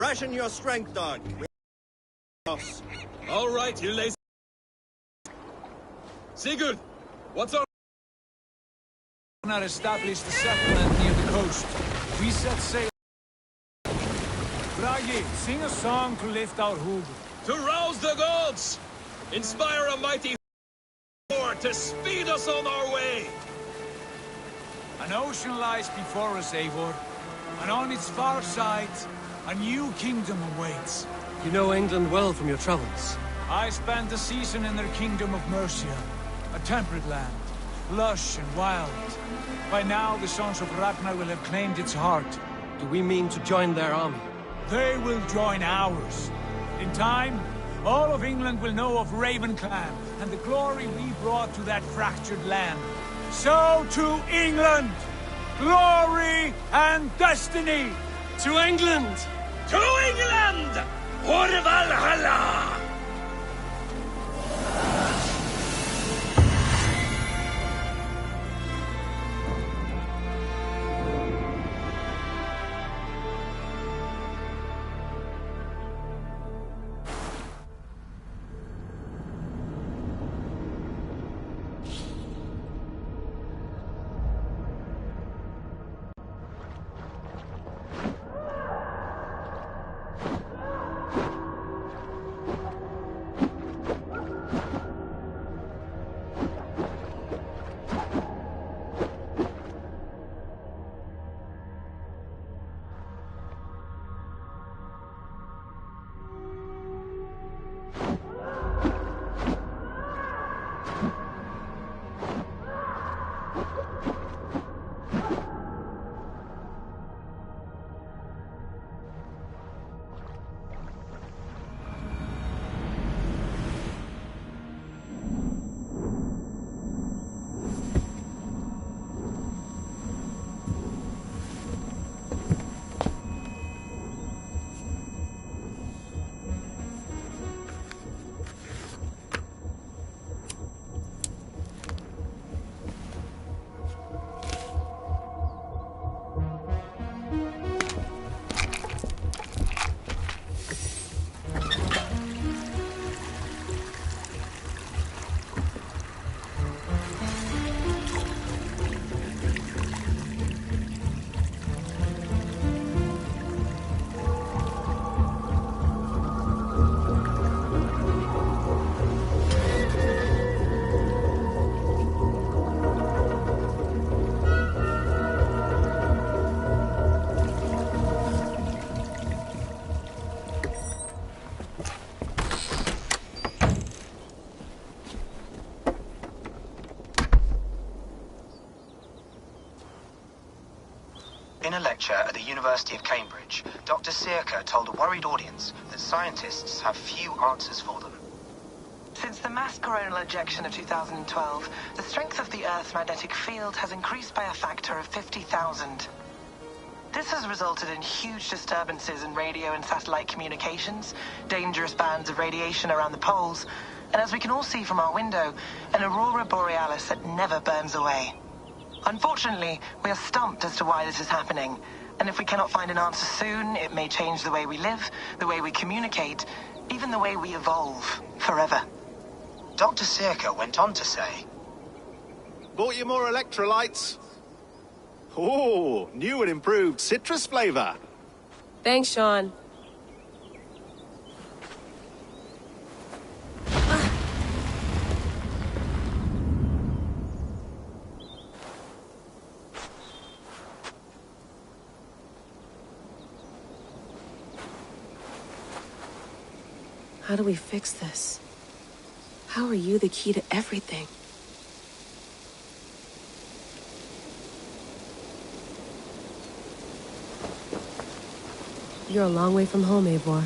Ration your strength, dog. All right, you lazy... Sigurd, what's our... Not established a settlement near the coast. We set sail. Bragi, sing a song to lift our hood. To rouse the gods! Inspire a mighty to speed us on our way! An ocean lies before us, Eivor, and on its far side, a new kingdom awaits. You know England well from your travels. I spent a season in their kingdom of Mercia, a temperate land, lush and wild. By now, the sons of Ragnar will have claimed its heart. Do we mean to join their army? They will join ours. In time, all of England will know of Raven Clan and the glory we brought to that fractured land. So to England! Glory and destiny! To England! To England! For Valhalla! In a lecture at the University of Cambridge, Dr. Sirka told a worried audience that scientists have few answers for them. Since the mass coronal ejection of 2012, the strength of the Earth's magnetic field has increased by a factor of 50,000. This has resulted in huge disturbances in radio and satellite communications, dangerous bands of radiation around the poles, and as we can all see from our window, an aurora borealis that never burns away. Unfortunately, we are stumped as to why this is happening, and if we cannot find an answer soon, it may change the way we live, the way we communicate, even the way we evolve, forever. Dr. Sirka went on to say, Bought you more electrolytes? Oh, new and improved citrus flavor. Thanks, Sean. How do we fix this? How are you the key to everything? You're a long way from home, Eivor.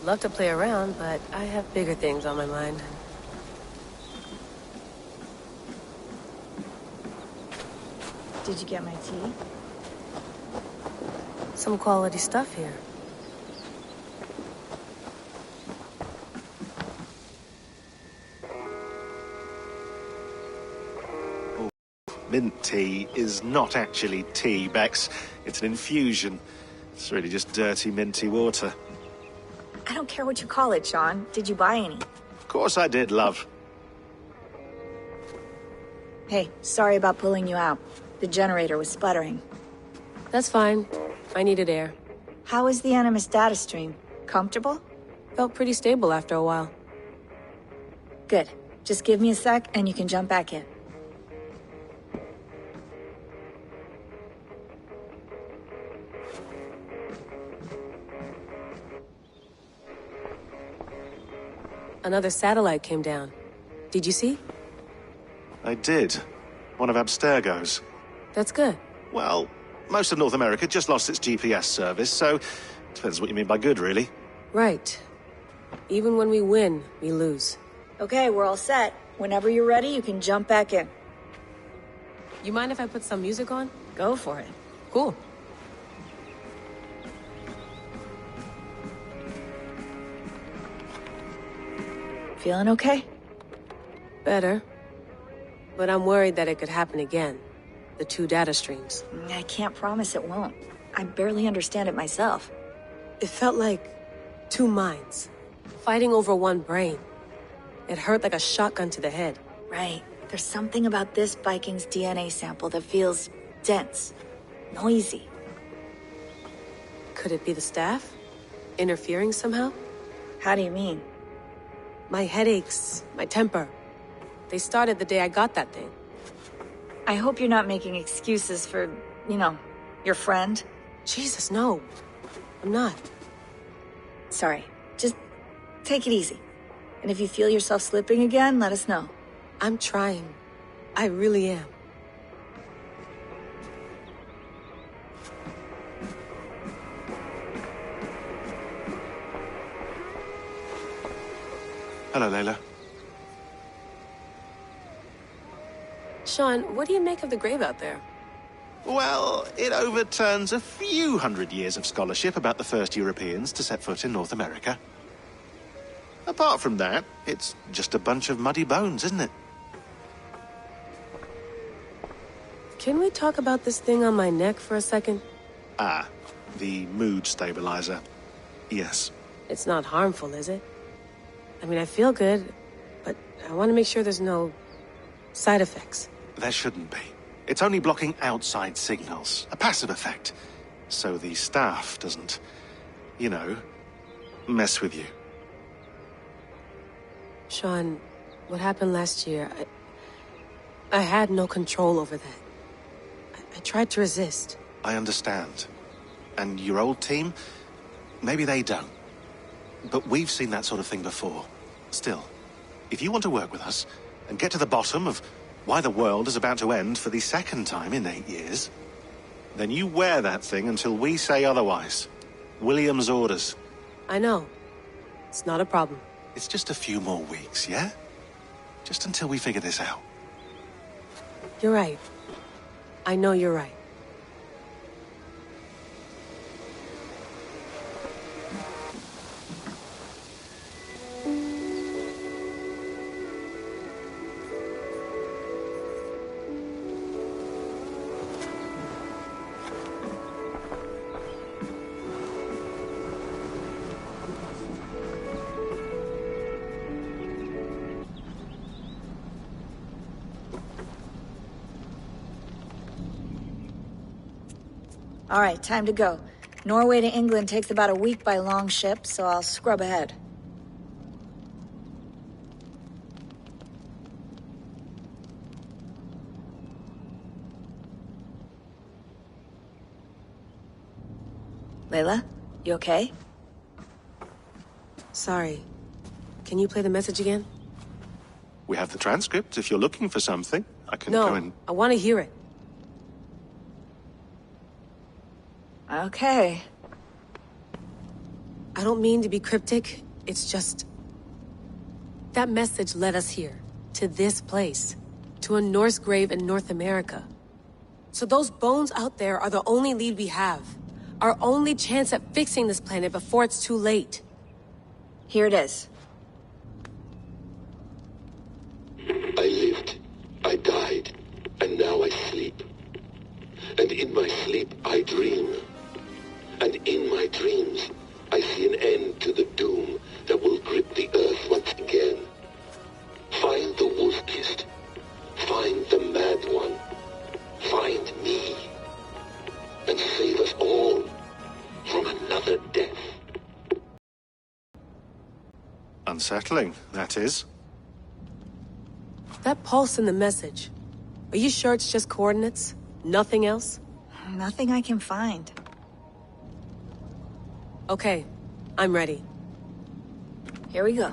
love to play around, but I have bigger things on my mind. Did you get my tea? Some quality stuff here. Mint tea is not actually tea, Bex. It's an infusion. It's really just dirty, minty water. I don't care what you call it, Sean. Did you buy any? Of course I did, love. Hey, sorry about pulling you out. The generator was sputtering. That's fine. I needed air. How is the Animus data stream? Comfortable? Felt pretty stable after a while. Good. Just give me a sec and you can jump back in. Another satellite came down. Did you see? I did. One of Abstergo's. That's good. Well, most of North America just lost its GPS service, so depends what you mean by good, really. Right. Even when we win, we lose. Okay, we're all set. Whenever you're ready, you can jump back in. You mind if I put some music on? Go for it. Cool. Feeling okay? Better. But I'm worried that it could happen again. The two data streams. I can't promise it won't. I barely understand it myself. It felt like two minds, fighting over one brain. It hurt like a shotgun to the head. Right. There's something about this Viking's DNA sample that feels dense, noisy. Could it be the staff? Interfering somehow? How do you mean? My headaches, my temper. They started the day I got that thing. I hope you're not making excuses for, you know, your friend. Jesus, no. I'm not. Sorry. Just take it easy. And if you feel yourself slipping again, let us know. I'm trying. I really am. Hello, Layla. Sean, what do you make of the grave out there? Well, it overturns a few hundred years of scholarship about the first Europeans to set foot in North America. Apart from that, it's just a bunch of muddy bones, isn't it? Can we talk about this thing on my neck for a second? Ah, the mood stabilizer. Yes. It's not harmful, is it? I mean, I feel good, but I want to make sure there's no side effects. There shouldn't be. It's only blocking outside signals, a passive effect. So the staff doesn't, you know, mess with you. Sean, what happened last year, I had no control over that. I tried to resist. I understand. And your old team, maybe they don't. But we've seen that sort of thing before. Still, if you want to work with us and get to the bottom of why the world is about to end for the second time in 8 years, then you wear that thing until we say otherwise. William's orders. I know. It's not a problem. It's just a few more weeks, yeah? Just until we figure this out. You're right. I know you're right. All right, time to go. Norway to England takes about a week by long ship, so I'll scrub ahead. Layla, you okay? Sorry. Can you play the message again? We have the transcript. If you're looking for something, I can go and... No, I want to hear it. Okay. I don't mean to be cryptic. It's just... that message led us here. To this place. To a Norse grave in North America. So those bones out there are the only lead we have. Our only chance at fixing this planet before it's too late. Here it is. I lived, I died, and now I sleep. And in my sleep I dream. And in my dreams I see an end to the doom that will grip the earth once again. Find the wolf-kissed. Find the mad one. Find me. And save us all from another death. Unsettling, that is. That pulse in the message. Are you sure it's just coordinates? Nothing else? Nothing I can find. Okay, I'm ready. Here we go.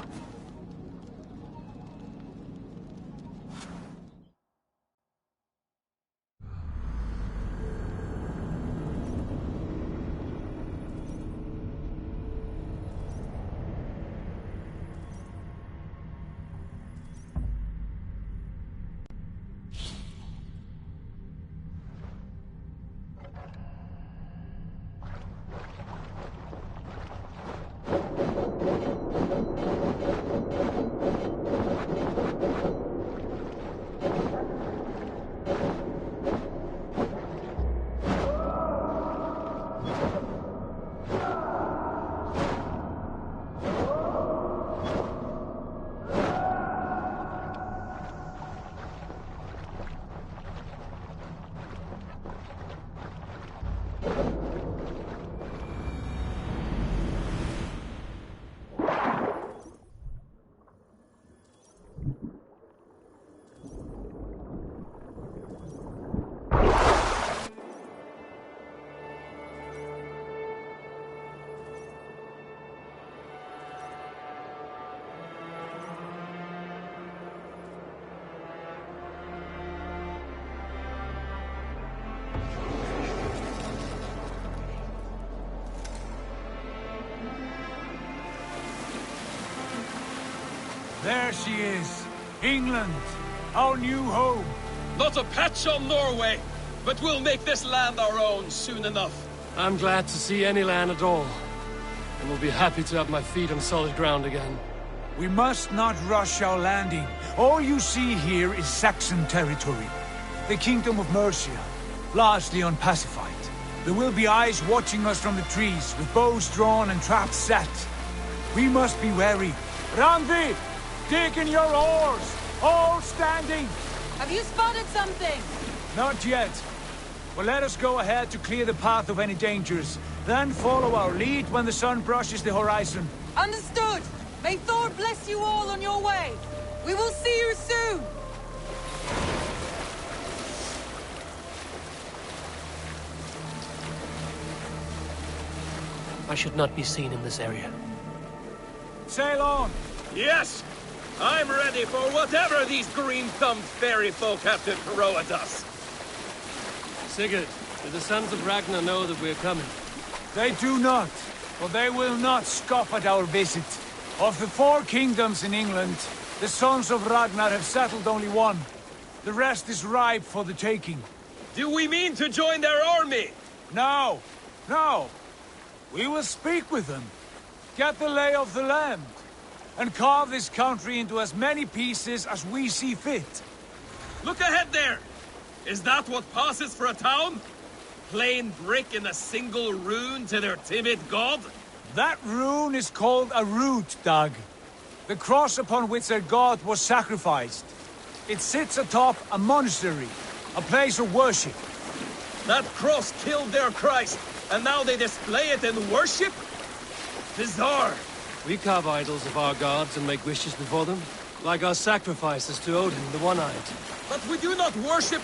There she is. England, our new home. Not a patch on Norway, but we'll make this land our own soon enough. I'm glad to see any land at all. And will be happy to have my feet on solid ground again. We must not rush our landing. All you see here is Saxon territory. The Kingdom of Mercia, largely unpacified. There will be eyes watching us from the trees, with bows drawn and traps set. We must be wary. Randvi! Dig in your oars! All standing! Have you spotted something? Not yet. But let us go ahead to clear the path of any dangers. Then follow our lead when the sun brushes the horizon. Understood! May Thor bless you all on your way! We will see you soon! I should not be seen in this area. Sail on! Yes! I'm ready for whatever these green-thumbed fairy folk have to throw at us. Sigurd, do the sons of Ragnar know that we're coming? They do not, but they will not scoff at our visit. Of the 4 kingdoms in England, the sons of Ragnar have settled only one. The rest is ripe for the taking. Do we mean to join their army? No, no. We will speak with them, get the lay of the land, and carve this country into as many pieces as we see fit. Look ahead there! Is that what passes for a town? Plain brick in a single rune to their timid god? That rune is called a root, Doug. The cross upon which their god was sacrificed. It sits atop a monastery, a place of worship. That cross killed their Christ, and now they display it in worship? Bizarre. We carve idols of our gods and make wishes before them, like our sacrifices to Odin, the One-Eyed. But we do not worship...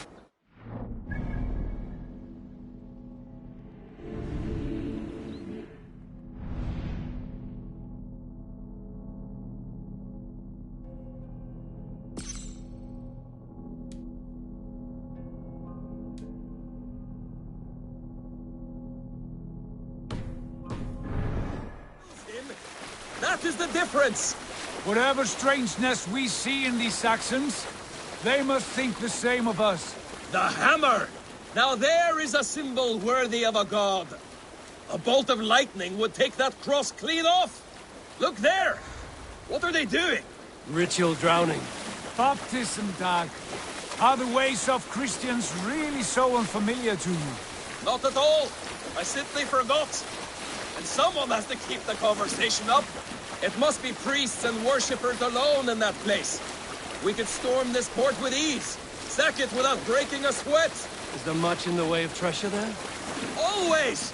That is the difference! Whatever strangeness we see in these Saxons, they must think the same of us. The hammer! Now there is a symbol worthy of a god. A bolt of lightning would take that cross clean off. Look there! What are they doing? Ritual drowning. Baptism, Dag. Are the ways of Christians really so unfamiliar to you? Not at all. I simply forgot. And someone has to keep the conversation up. It must be priests and worshippers alone in that place. We could storm this port with ease. Sack it without breaking a sweat. Is there much in the way of treasure there? Always!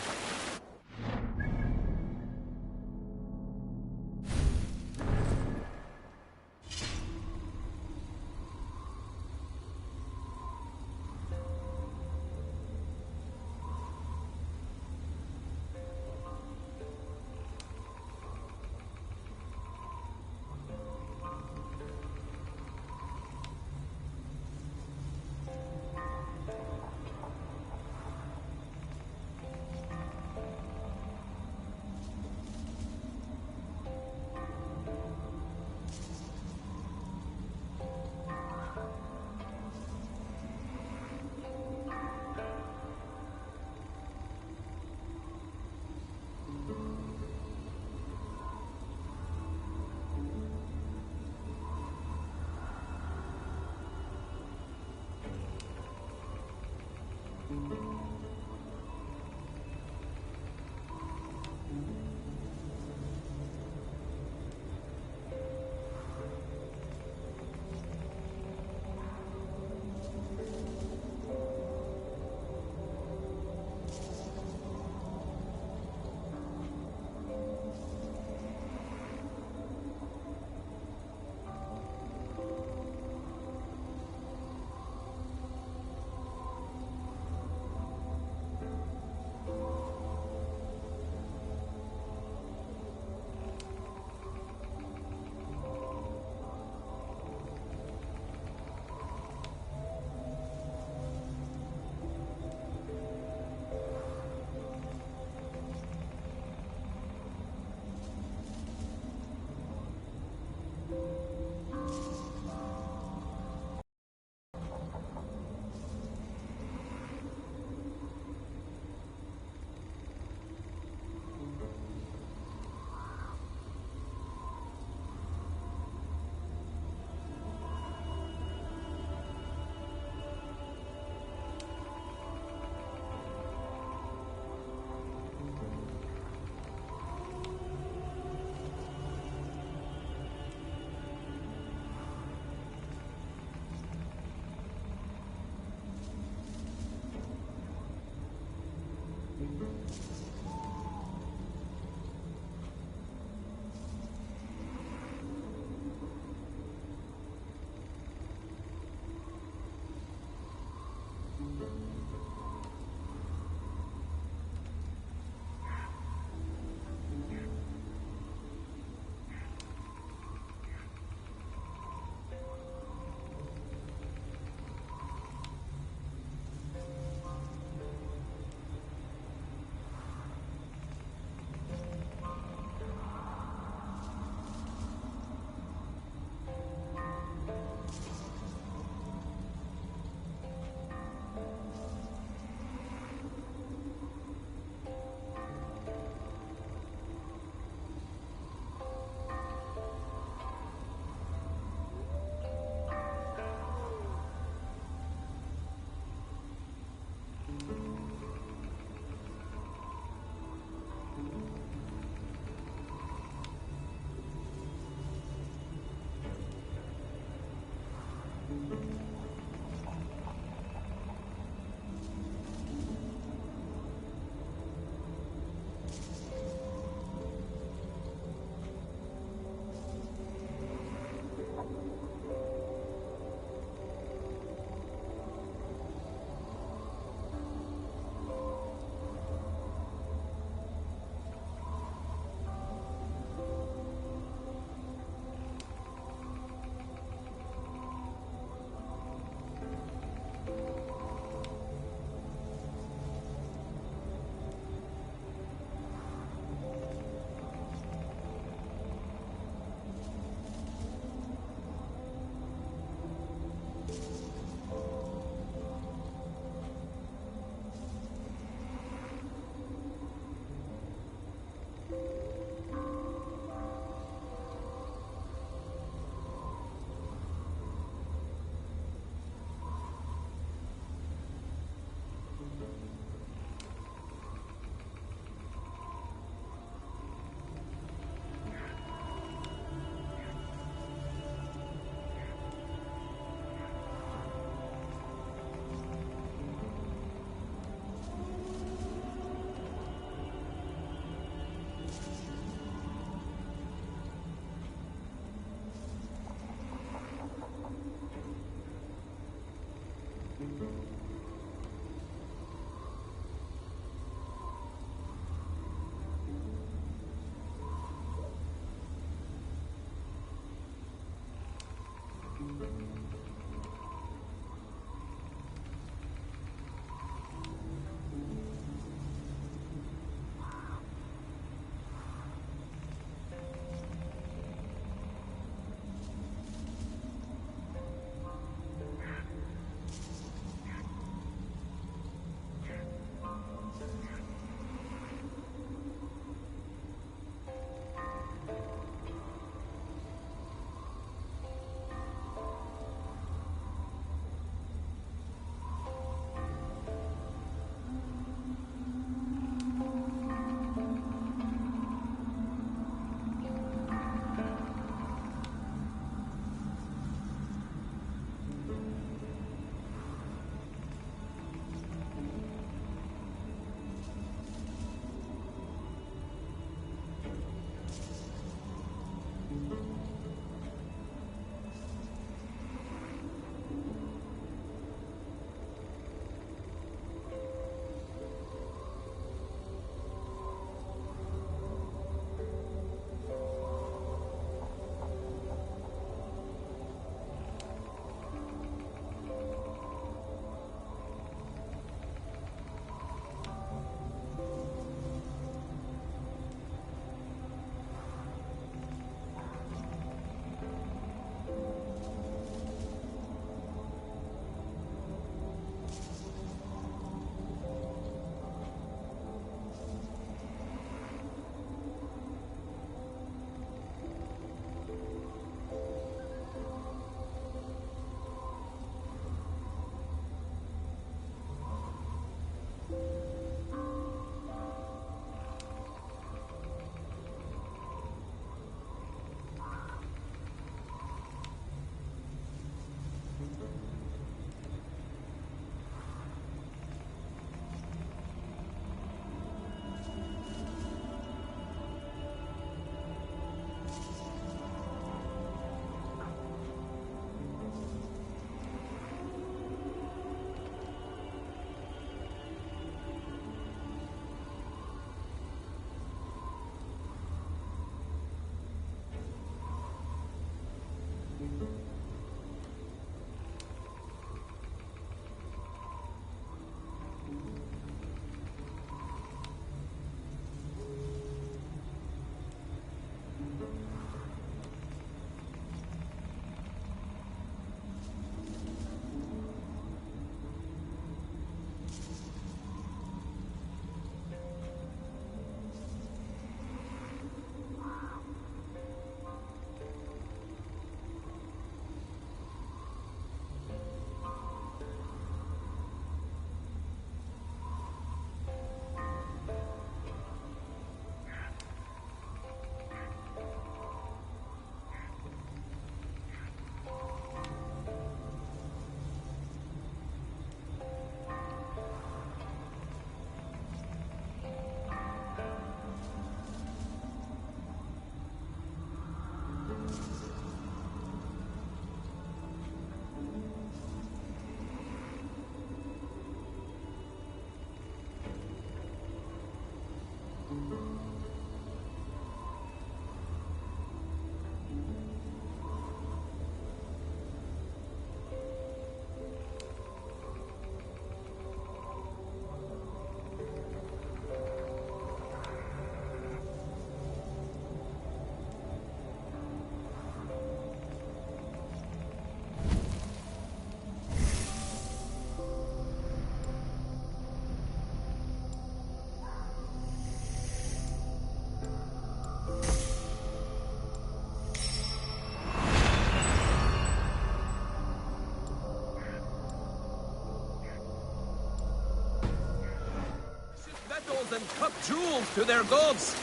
And cut jewels to their gods.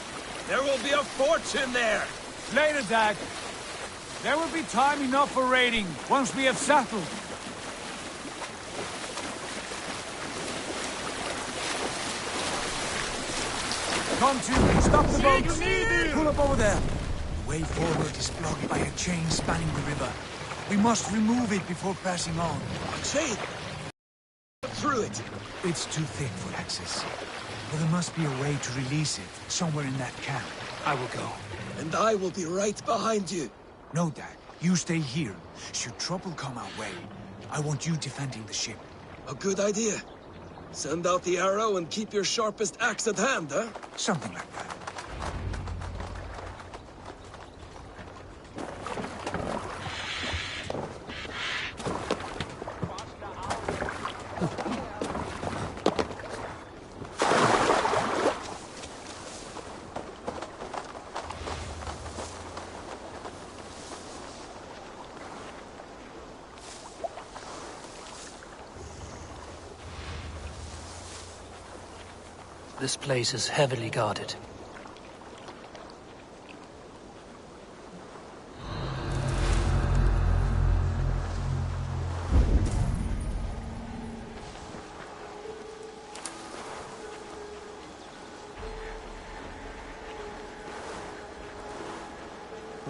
There will be a fortune there. Later, Dag. There will be time enough for raiding once we have settled. Come to, stop the boats. Pull up over there. The way forward is blocked by a chain spanning the river. We must remove it before passing on. A chain? Through it. It's too thick for access. But there must be a way to release it, somewhere in that camp. I will go. And I will be right behind you. No, Dag. You stay here. Should trouble come our way, I want you defending the ship. A good idea. Send out the arrow and keep your sharpest axe at hand, huh? Something like that. This place is heavily guarded.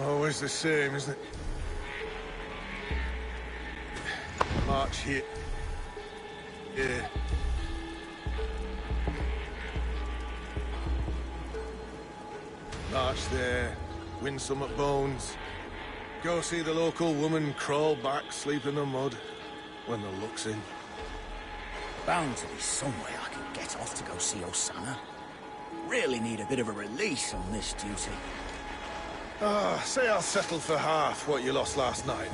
Always the same, isn't it? March here. Yeah. March there, win some at Bones. Go see the local woman crawl back, sleep in the mud, when the luck's in. Bound to be some way I can get off to go see Osana. Really need a bit of a release on this duty. Say I'll settle for half what you lost last night.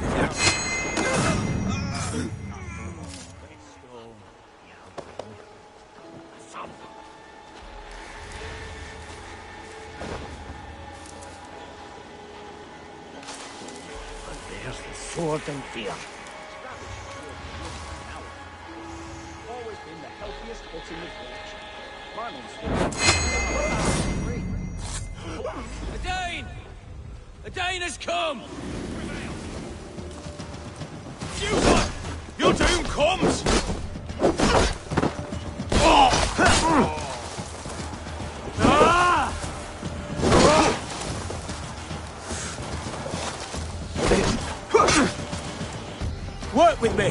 Sword and fear. Always been the healthiest hut in the village. A Dane! A Dane has come! Your doom comes! Work with me!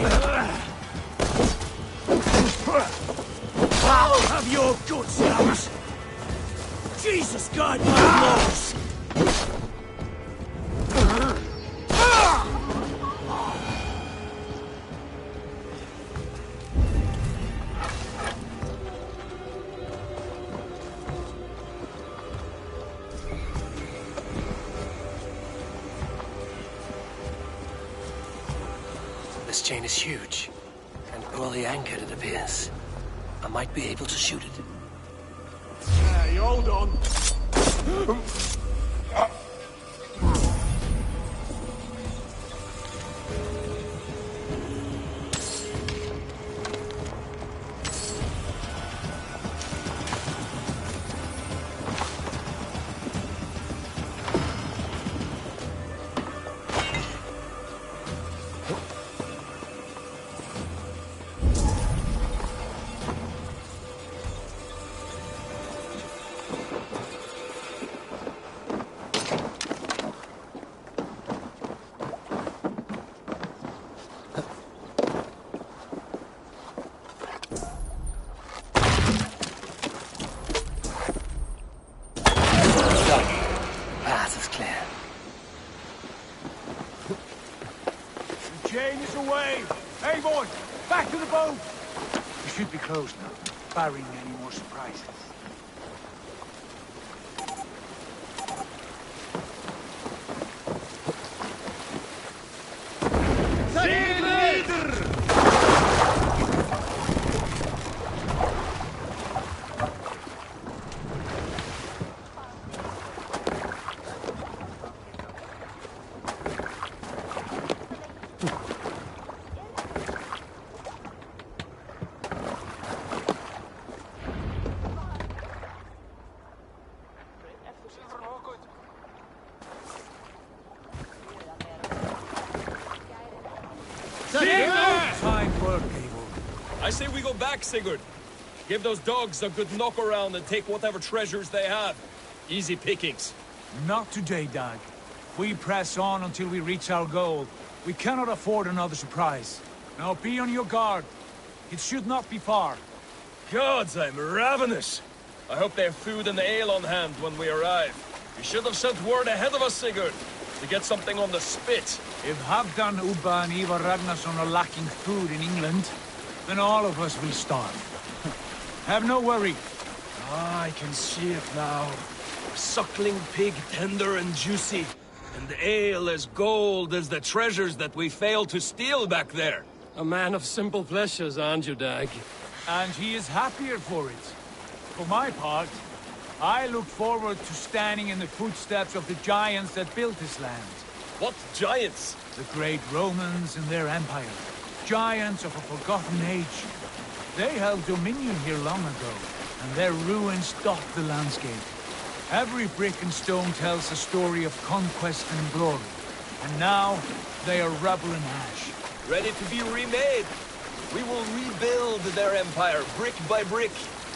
I'll have your guts out! Jesus guide my laws! This chain is huge, and poorly anchored it appears. I might be able to shoot it. Hey, hold on. Hey, boy! Back to the boat! We should be close now, barring any more surprises. I say we go back, Sigurd. Give those dogs a good knock around and take whatever treasures they have. Easy pickings. Not today, Dag. We press on until we reach our goal. We cannot afford another surprise. Now be on your guard. It should not be far. Gods, I'm ravenous. I hope they have food and ale on hand when we arrive. You should have sent word ahead of us, Sigurd. to get something on the spit. If Halfdan, Ubba and Ivar Ragnarsson are lacking food in England, then all of us will starve. Have no worry. Ah, I can see it now. Suckling pig tender and juicy, and ale as gold as the treasures that we failed to steal back there. A man of simple pleasures, aren't you, Dag? And he is happier for it. For my part, I look forward to standing in the footsteps of the giants that built this land. What giants? The great Romans and their empire. Giants of a forgotten age. They held dominion here long ago, and their ruins dot the landscape. Every brick and stone tells a story of conquest and glory. And now, they are rubble and ash. Ready to be remade. We will rebuild their empire, brick by brick,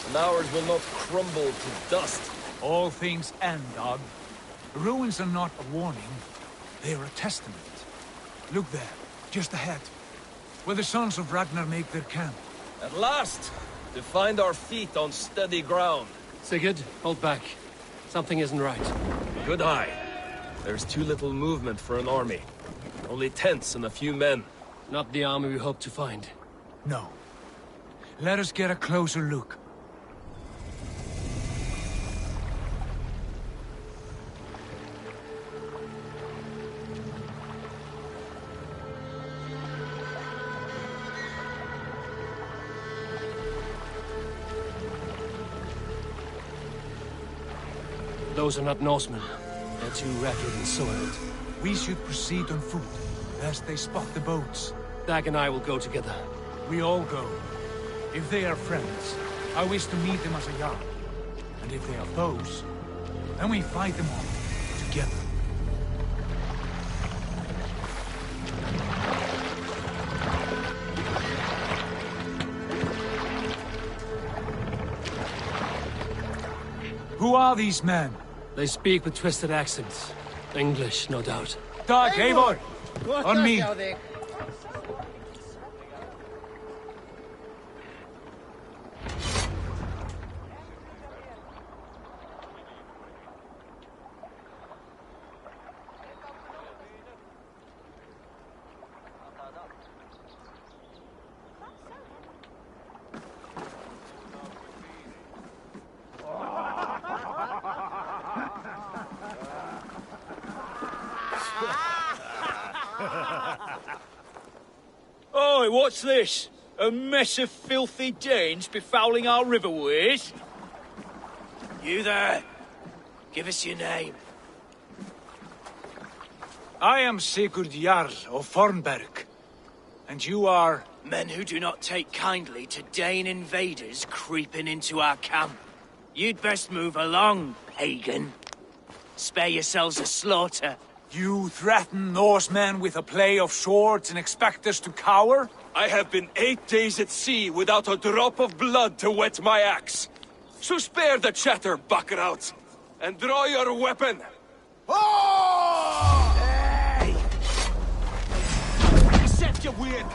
and ours will not crumble to dust. All things end, Dog. Ruins are not a warning. They are a testament. Look there, just ahead, where the sons of Ragnar make their camp. At last, to find our feet on steady ground. Sigurd, hold back. Something isn't right. Good eye. There's too little movement for an army. Only tents and a few men. Not the army we hope to find. No. Let us get a closer look. Those are not Norsemen. They're too ragged and soiled. We should proceed on foot, lest they spot the boats. Dag and I will go together. We all go. If they are friends, I wish to meet them as a yard. And if they are foes, then we fight them all, together. Who are these men? They speak with twisted accents. English, no doubt. Dag, Eivor! On me! Oi, what's this? A mess of filthy Danes befouling our riverways? You there? Give us your name. I am Sigurd Jarl of Fornberg. And you are... Men who do not take kindly to Dane invaders creeping into our camp. You'd best move along, pagan. Spare yourselves a slaughter. You threaten Norsemen with a play of swords and expect us to cower? I have been 8 days at sea without a drop of blood to wet my axe. So spare the chatter, buckerout, and draw your weapon. Oh! Hey! Except you're weird.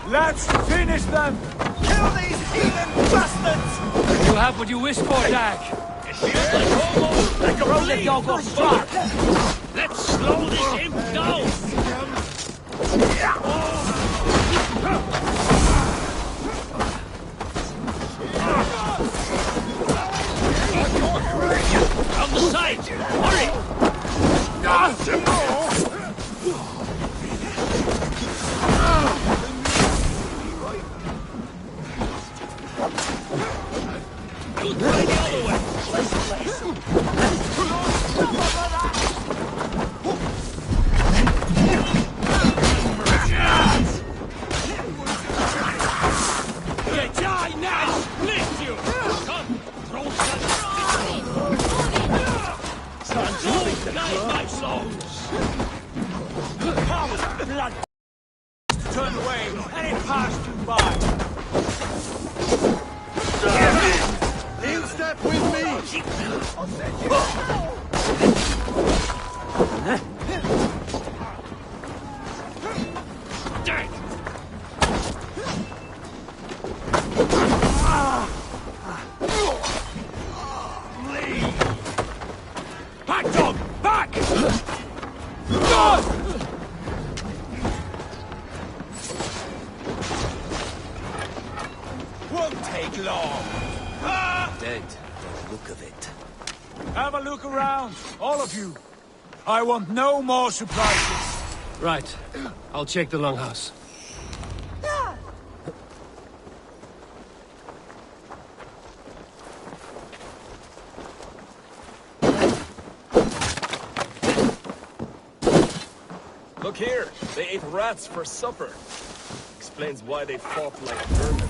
Let's finish them! Kill these heathen bastards! You have what you wish for, Dag. It feels like almost like a bleed for spot. Let's slow this imp down! On the side! Hurry! You'll try the other way! Turn away, and it passed you by. In step with me! Back, dog! Back! Won't take long. Dead, by the look of it. Have a look around, all of you. I want no more surprises. Right. I'll check the longhouse. Look here, they ate rats for supper. Explains why they fought like vermin.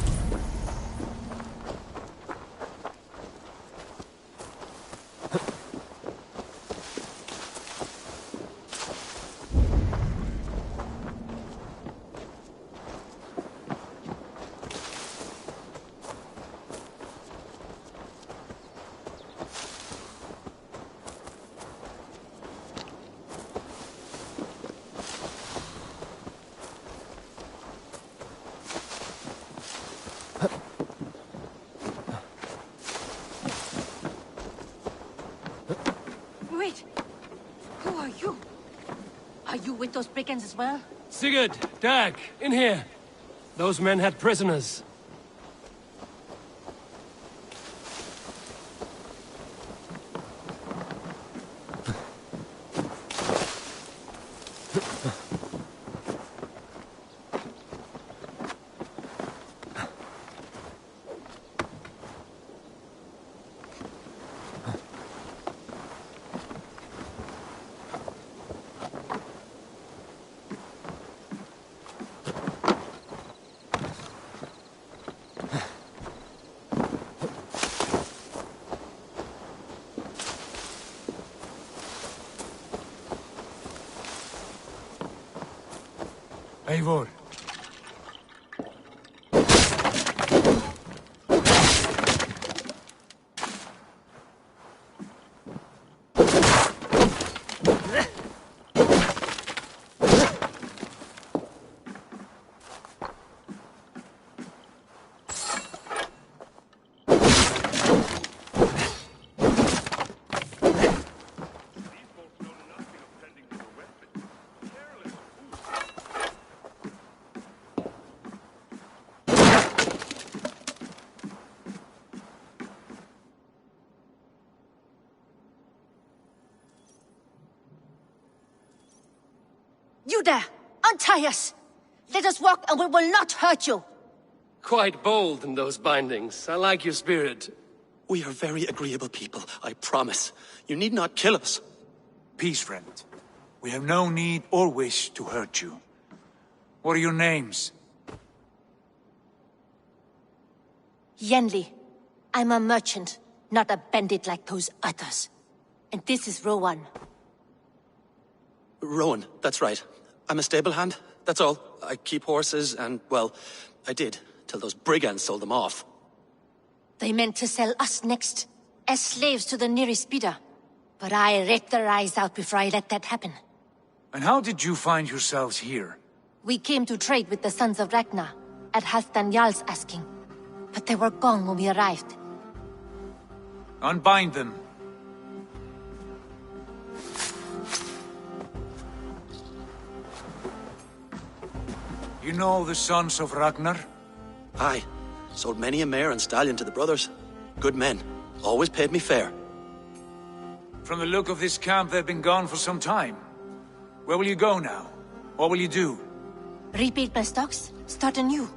Wait! Who are you? Are you with those brigands as well? Sigurd, Dag, in here. Those men had prisoners. Eivor. You there! Untie us! Let us walk and we will not hurt you! Quite bold in those bindings. I like your spirit. We are very agreeable people, I promise. You need not kill us. Peace, friend. We have no need or wish to hurt you. What are your names? Yenli. I'm a merchant, not a bandit like those others. And this is Rowan. Rowan, that's right. I'm a stable hand, that's all. I keep horses and, well, I did, till those brigands sold them off. They meant to sell us next, as slaves to the nearest bidder. But I ripped their eyes out before I let that happen. And how did you find yourselves here? We came to trade with the Sons of Ragnar, at Halfdan Jarl's asking. But they were gone when we arrived. Unbind them. You know the Sons of Ragnar? Aye. Sold many a mare and stallion to the brothers. Good men. Always paid me fair. From the look of this camp, they've been gone for some time. Where will you go now? What will you do? Rebuild my stocks, start anew.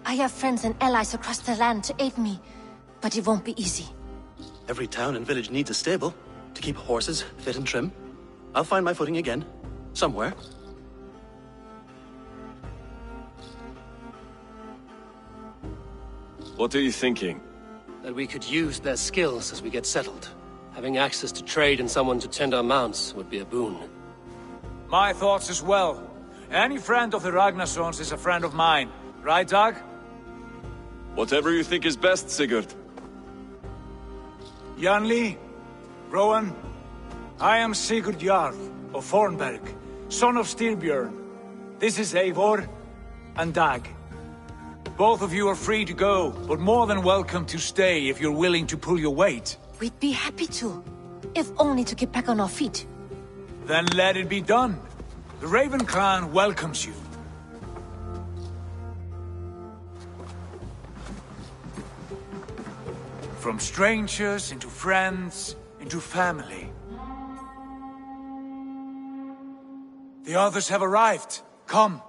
I have friends and allies across the land to aid me, but it won't be easy. Every town and village needs a stable, to keep horses fit and trim. I'll find my footing again. Somewhere. What are you thinking? That we could use their skills as we get settled. Having access to trade and someone to tend our mounts would be a boon. My thoughts as well. Any friend of the Ragnarsons is a friend of mine. Right, Dag? Whatever you think is best, Sigurd. Janli, Rowan, I am Sigurd Jarl of Fornberg, son of Styrbjörn. This is Eivor and Dag. Both of you are free to go, but more than welcome to stay if you're willing to pull your weight. We'd be happy to, if only to get back on our feet. Then let it be done. The Raven clan welcomes you. From strangers, into friends, into family. The others have arrived. Come.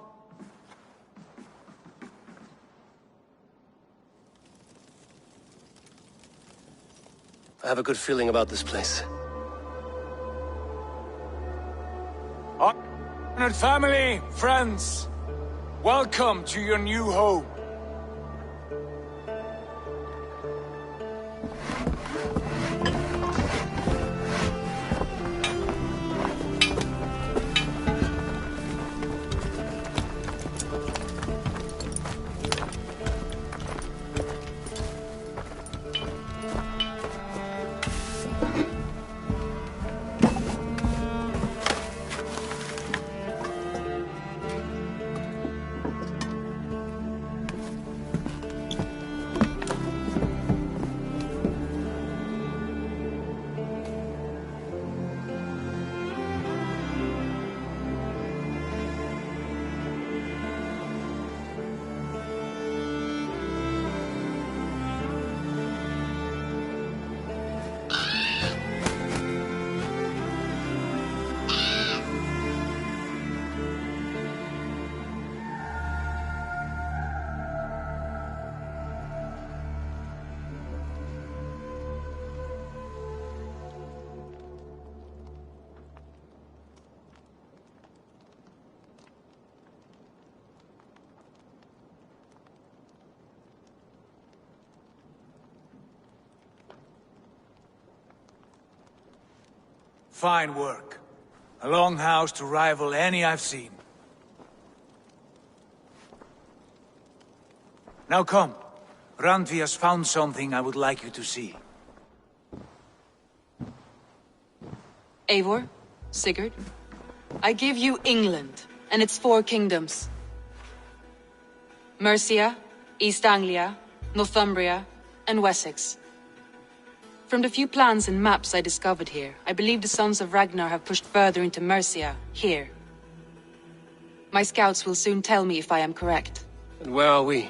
I have a good feeling about this place. Honored family, friends, welcome to your new home. Fine work. A longhouse to rival any I've seen. Now come. Randvi has found something I would like you to see. Eivor, Sigurd, I give you England and its 4 kingdoms. Mercia, East Anglia, Northumbria, and Wessex. From the few plans and maps I discovered here, I believe the Sons of Ragnar have pushed further into Mercia, here. My scouts will soon tell me if I am correct. And where are we?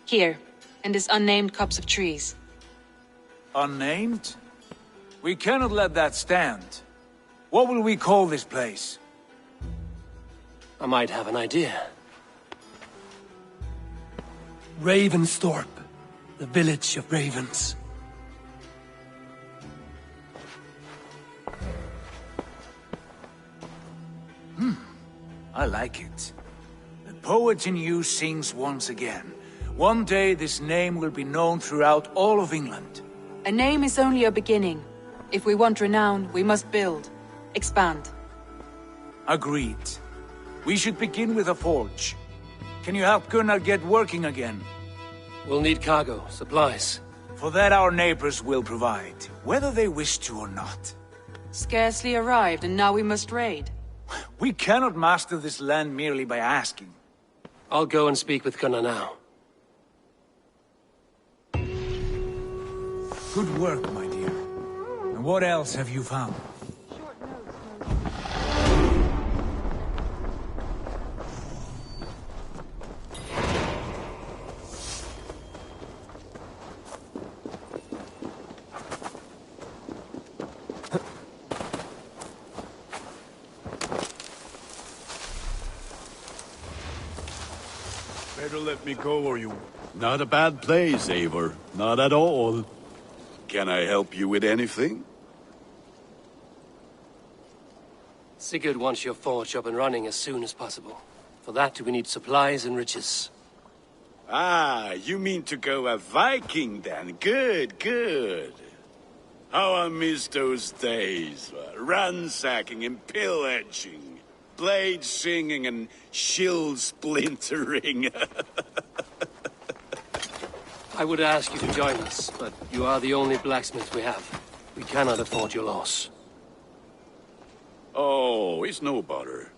Here, in this unnamed copse of trees. Unnamed? We cannot let that stand. What will we call this place? I might have an idea. Ravensthorpe, the village of ravens. I like it. The poet in you sings once again. One day this name will be known throughout all of England. A name is only a beginning. If we want renown, we must build. Expand. Agreed. We should begin with a forge. Can you help Gunnar get working again? We'll need cargo, supplies. For that our neighbors will provide, whether they wish to or not. Scarcely arrived, and now we must raid. We cannot master this land merely by asking. I'll go and speak with Gunnar now. Good work, my dear. And what else have you found? Better let me go, or you... Not a bad place, Eivor. Not at all. Can I help you with anything? Sigurd wants your forge up and running as soon as possible. For that, we need supplies and riches. Ah, you mean to go a Viking then? Good, good. How I miss those days. Ransacking and pillaging. Blade singing and shield splintering. I would ask you to join us, but you are the only blacksmith we have. We cannot afford your loss. Oh, it's no bother.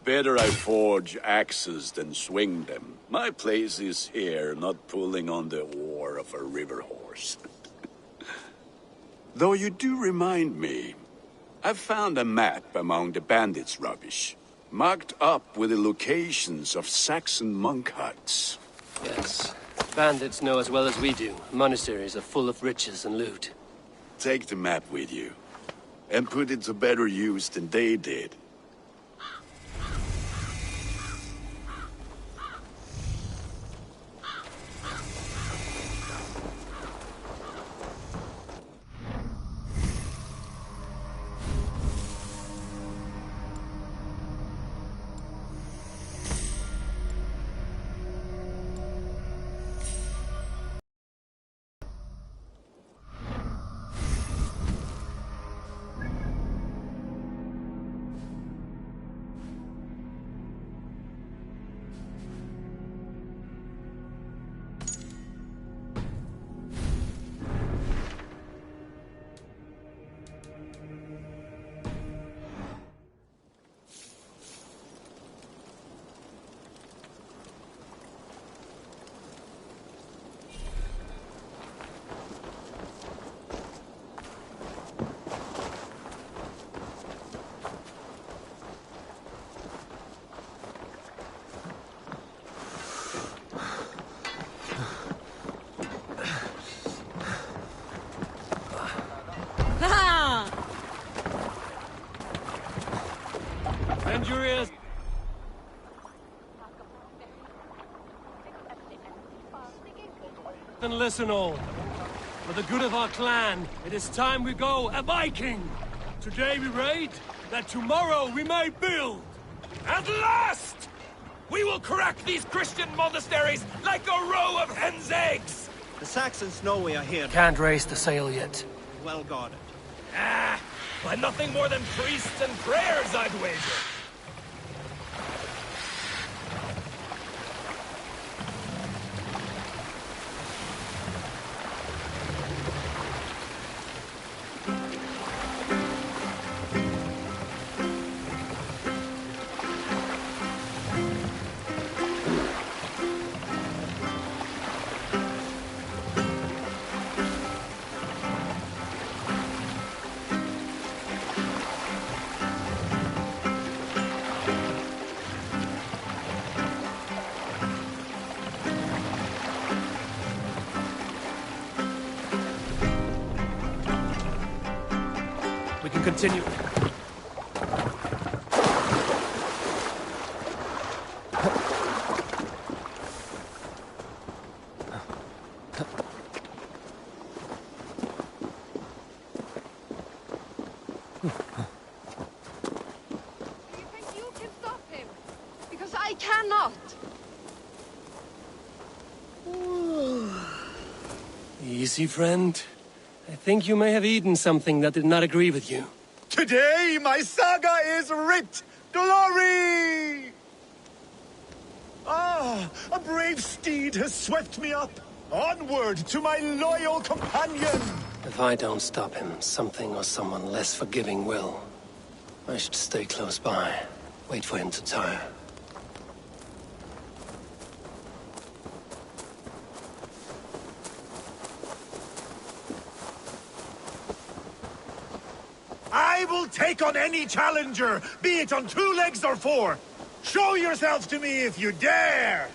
Better I forge axes than swing them. My place is here, not pulling on the oar of a river horse. Though you do remind me, I found a map among the bandits' rubbish, marked up with the locations of Saxon monk huts. Yes. Bandits know as well as we do. Monasteries are full of riches and loot. Take the map with you, and put it to better use than they did. Centurions! And listen all. For the good of our clan, it is time we go a Viking! Today we raid, that tomorrow we may build! At last! We will crack these Christian monasteries like a row of hen's eggs! The Saxons know we are here. Can't raise the sail yet. Well guarded. Ah! By nothing more than priests and prayers, I'd wager! We can continue. I cannot! Easy, friend. I think you may have eaten something that did not agree with you. Today, my saga is writ! Glory! Ah, a brave steed has swept me up. Onward to my loyal companion! If I don't stop him, something or someone less forgiving will. I should stay close by. Wait for him to tire. I will take on any challenger, be it on 2 legs or 4. Show yourself to me if you dare!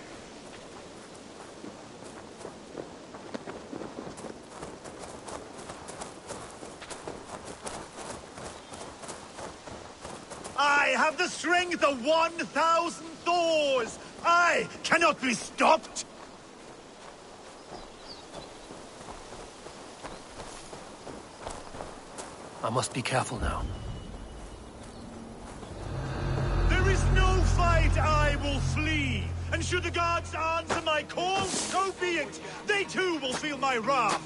I have the strength of 1,000 Thors! I cannot be stopped! I must be careful now. There is no fight, I will flee! And should the gods answer my call, so be it! They too will feel my wrath!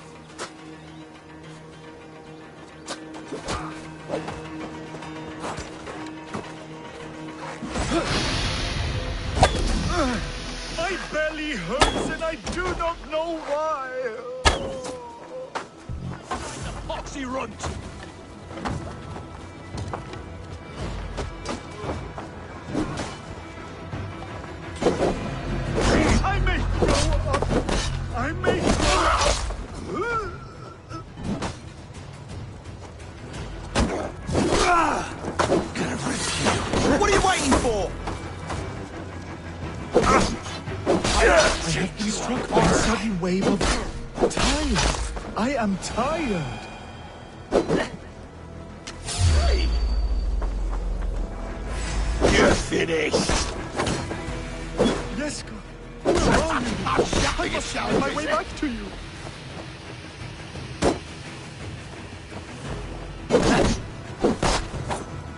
My belly hurts and I do not know why! Foxy runt! I may throw up! I may throw up! What are you waiting for? I have been struck by a sudden wave of tired. I am tired. You're finished. Yes, God. Where are you? I must find my way back to you.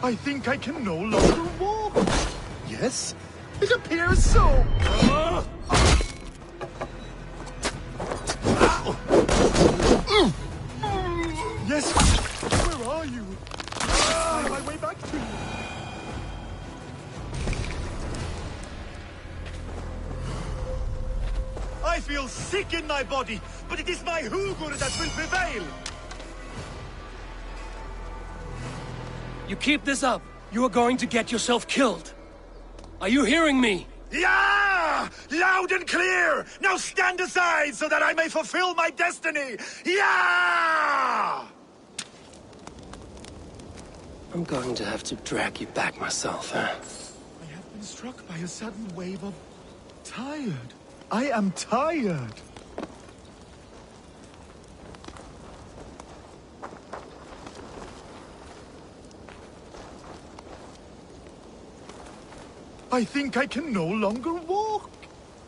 I think I can no longer walk. Yes, it appears so. Yes, where are you? Find my way back to you. I feel sick in my body, but it is my Hugur that will prevail. You keep this up, you are going to get yourself killed. Are you hearing me? Yeah! Loud and clear! Now stand aside so that I may fulfill my destiny! Yeah! I'm going to have to drag you back myself, huh? I have been struck by a sudden wave of tired. I am tired. I think I can no longer walk.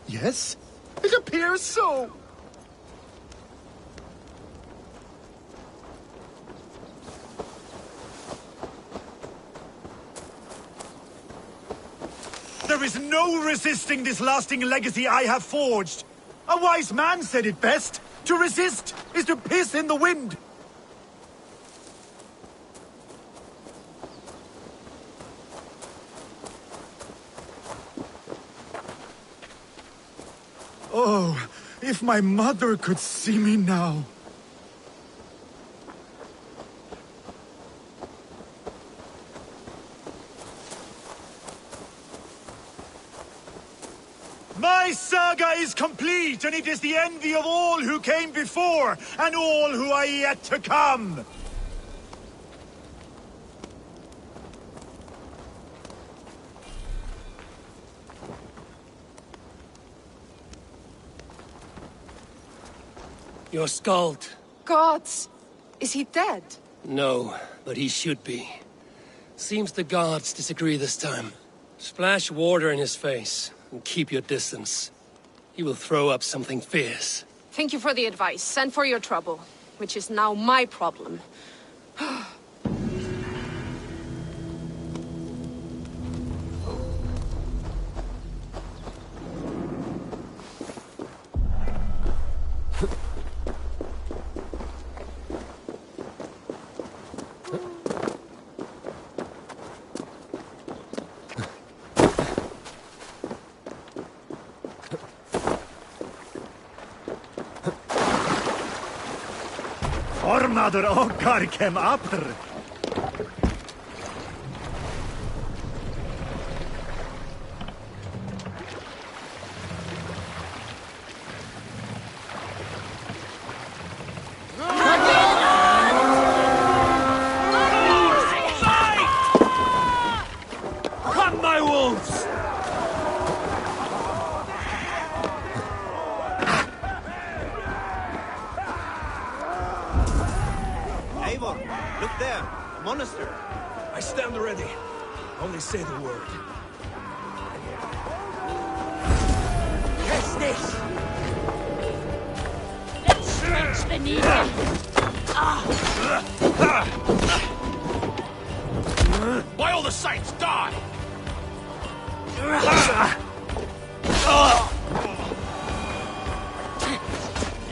Yes, it appears so. There is no resisting this lasting legacy I have forged. A wise man said it best. To resist is to piss in the wind. Oh, if my mother could see me now. My saga is complete, and it is the envy of all who came before, and all who are yet to come. You're Skald. Gods! Is he dead? No, but he should be. Seems the gods disagree this time. Splash water in his face, and keep your distance. He will throw up something fierce. Thank you for the advice, and for your trouble, which is now my problem. Ormader okkar kem apr. Come, my wolves! Eivor, look there. Monastery. I stand ready. Only say the word. Press this! Let's stretch the needle! By all the saints, die!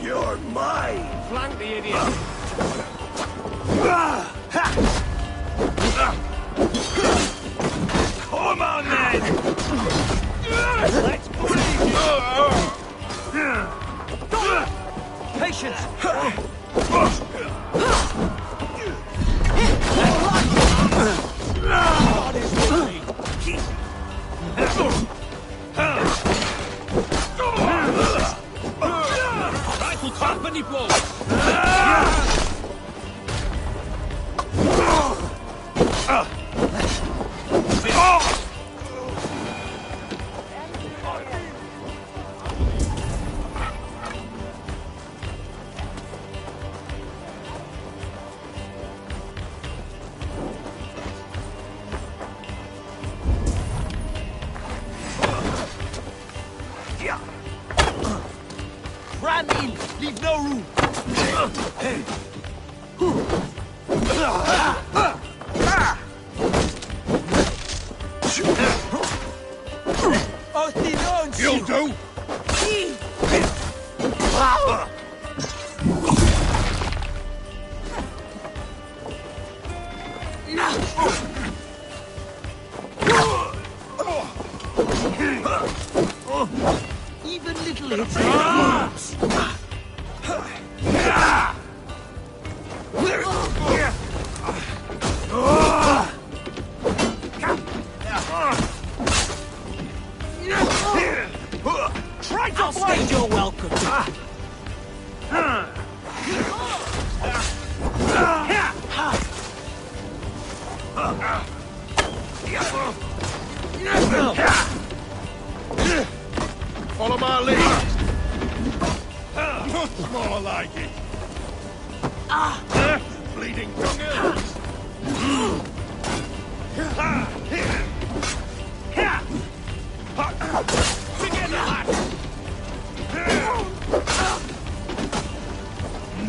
You're mine! Flank the idiot! Come on, then! Let's believe you! Patience! God is with me! Rifle company blows! no room! You'll do! Even little hits. Try to upstage your welcome. Follow my lead. More like it. Bleeding dunghill. Together, lads!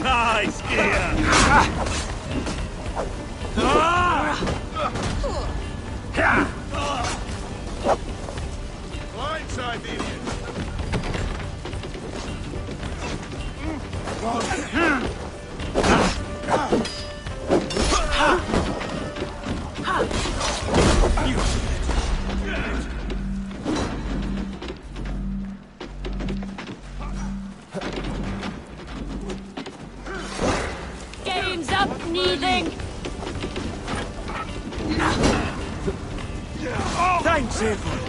Nice gear! Blindside the idiot. Game's up, Needling! Thanks, Evelyn.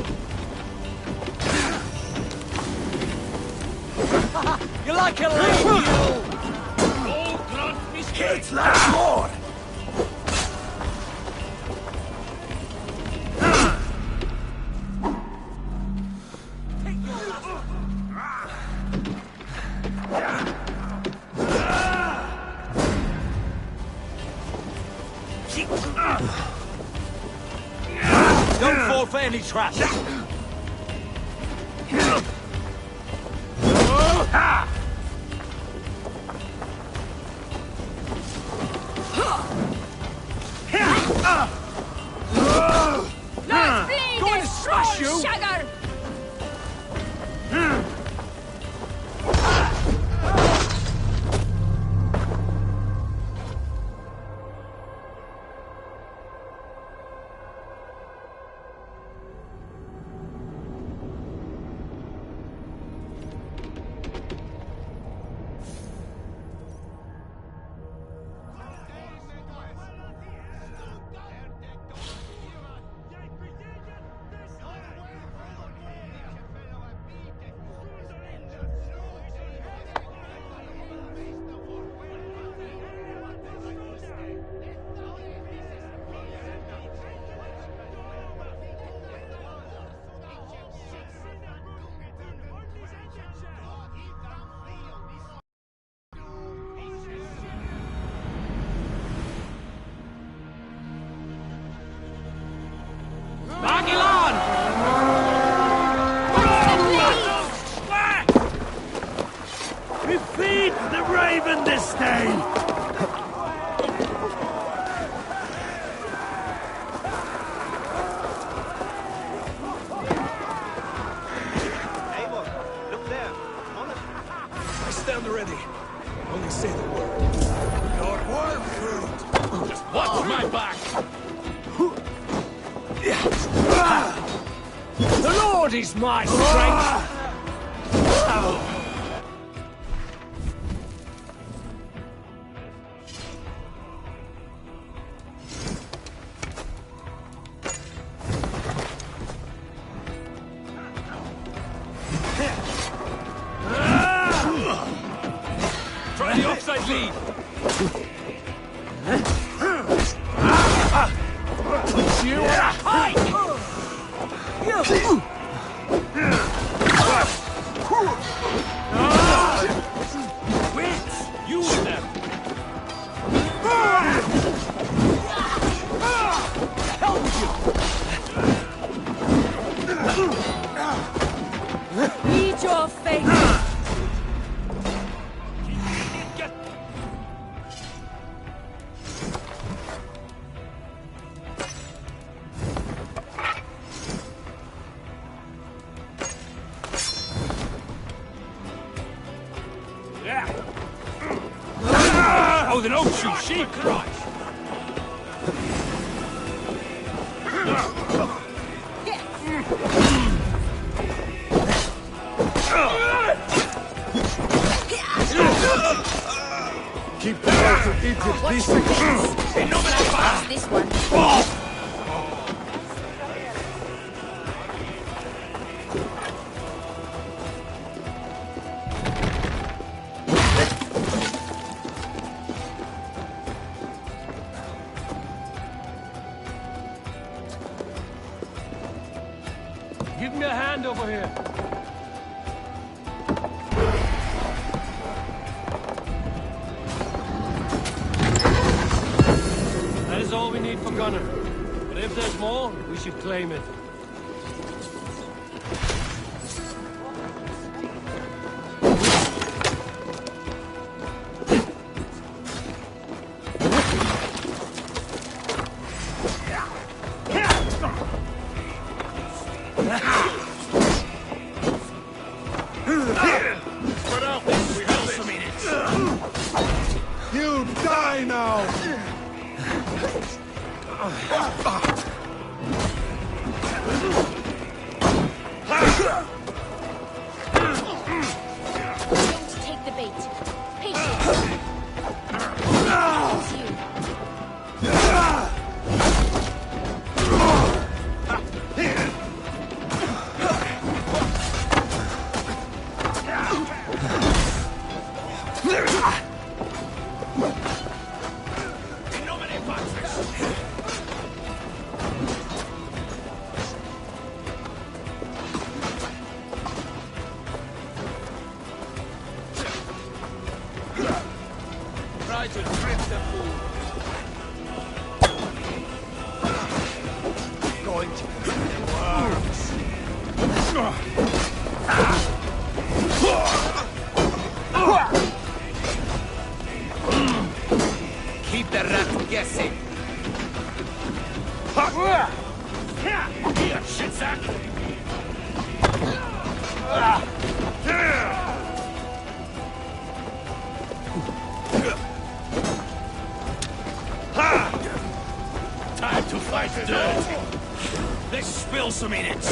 You like a lame mule? Oh, grunt me Kids like more! Don't fall for any traps. Going to smash you! Sugar! We feed the raven this day! Eivor, look there. I stand ready. Only say the word. Your word, fruit! Just watch my back! The Lord is my strength! Try the offside lead! Push you on a hike! sheep Christ! Keep the mouth of Egypt decent. This one. Give me a hand over here. That is all we need for Gunner. But if there's more, we should claim it. You die now! Don't take the bait. Patience. It's you. Try to trick the fool. Going to be the worms. Keep the rat guessing. Here, shitsack! Time to fight dirt. Let's spill some in it.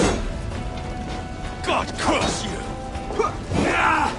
God curse you! Ah!